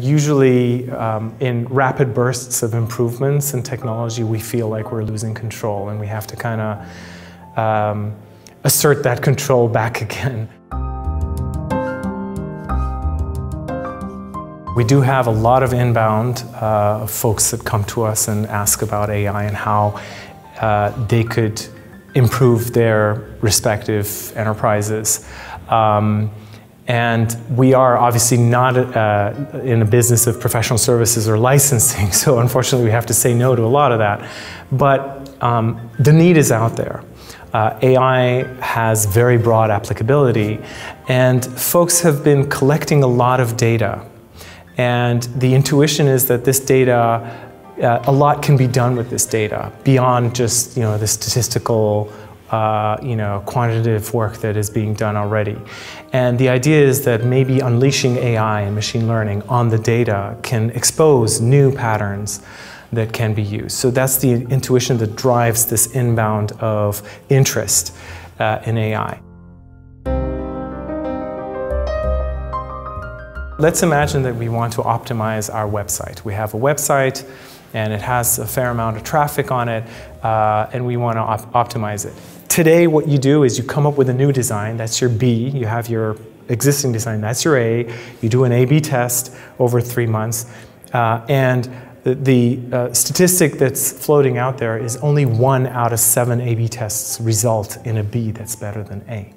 Usually, in rapid bursts of improvements in technology, we feel like we're losing control, and we have to kind of assert that control back again. We do have a lot of inbound folks that come to us and ask about AI and how they could improve their respective enterprises. And we are obviously not in a business of professional services or licensing, so unfortunately we have to say no to a lot of that. But the need is out there. AI has very broad applicability, and folks have been collecting a lot of data. And the intuition is that this data, a lot can be done with this data beyond just the statistical quantitative work that is being done already. And the idea is that maybe unleashing AI and machine learning on the data can expose new patterns that can be used. So that's the intuition that drives this inbound of interest in AI. Let's imagine that we want to optimize our website. We have a website and it has a fair amount of traffic on it, and we want to optimize it. Today, what you do is you come up with a new design, that's your B, you have your existing design, that's your A, you do an A/B test over 3 months, and the statistic that's floating out there is only 1 out of 7 A/B tests result in a B that's better than A.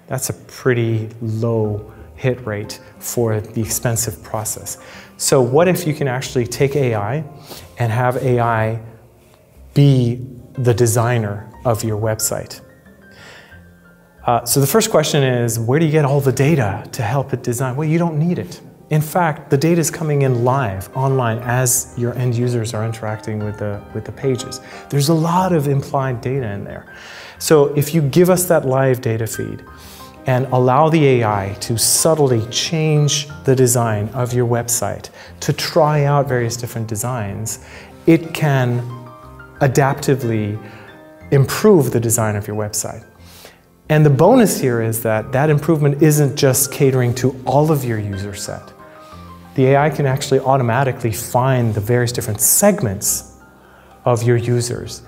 That's a pretty low hit rate for the expensive process. So what if you can actually take AI and have AI be the designer of your website? So the first question is, where do you get all the data to help it design? Well, you don't need it. In fact, the data is coming in live, online, as your end users are interacting with the pages. There's a lot of implied data in there. So if you give us that live data feed and allow the AI to subtly change the design of your website, to try out various different designs, it can adaptively improve the design of your website. And the bonus here is that that improvement isn't just catering to all of your user set. The AI can actually automatically find the various different segments of your users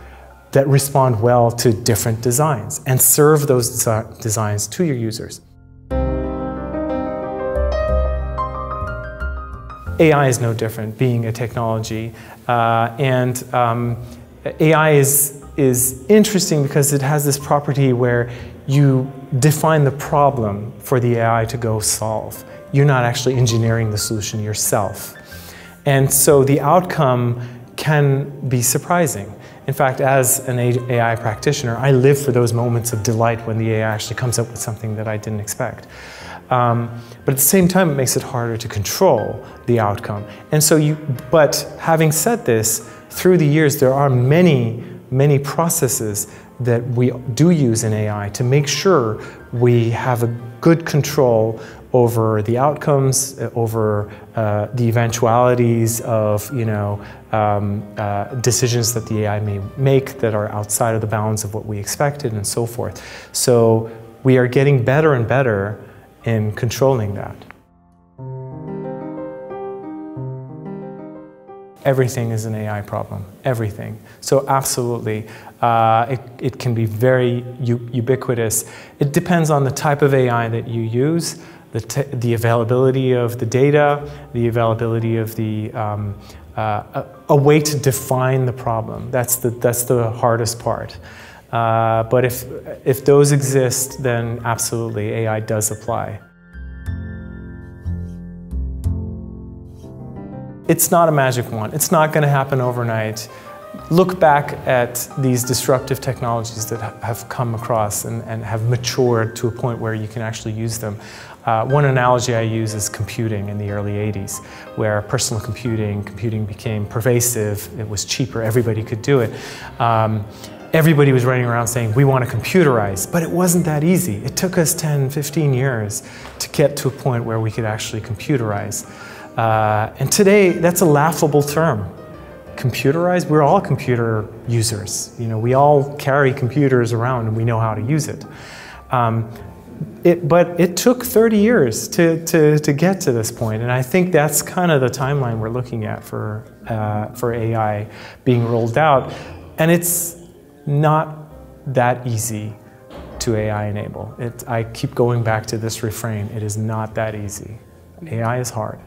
that respond well to different designs and serve those designs to your users. AI is no different, being a technology, and AI is interesting because it has this property where you define the problem for the AI to go solve. You're not actually engineering the solution yourself. And so the outcome can be surprising. In fact, as an AI practitioner, I live for those moments of delight when the AI actually comes up with something that I didn't expect. But at the same time, it makes it harder to control the outcome. And so but having said this, through the years, there are many processes that we do use in AI to make sure we have a good control over the outcomes, over the eventualities of decisions that the AI may make that are outside of the bounds of what we expected, and so forth. So we are getting better and better in controlling that. Everything is an AI problem, everything. So absolutely, it can be very ubiquitous. It depends on the type of AI that you use, the availability of the data, the availability of a way to define the problem. That's the hardest part. But if those exist, then absolutely AI does apply. It's not a magic wand. It's not going to happen overnight. Look back at these disruptive technologies that have come across and have matured to a point where you can actually use them. One analogy I use is computing in the early 80s, where personal computing became pervasive. It was cheaper. Everybody could do it. Everybody was running around saying, we want to computerize, but it wasn't that easy. It took us 10, 15 years to get to a point where we could actually computerize. And today, that's a laughable term. Computerized? We're all computer users. We all carry computers around and we know how to use it. But it took 30 years to get to this point, and I think that's kind of the timeline we're looking at for AI being rolled out. And it's not that easy to AI enable. I keep going back to this refrain, it is not that easy. AI is hard.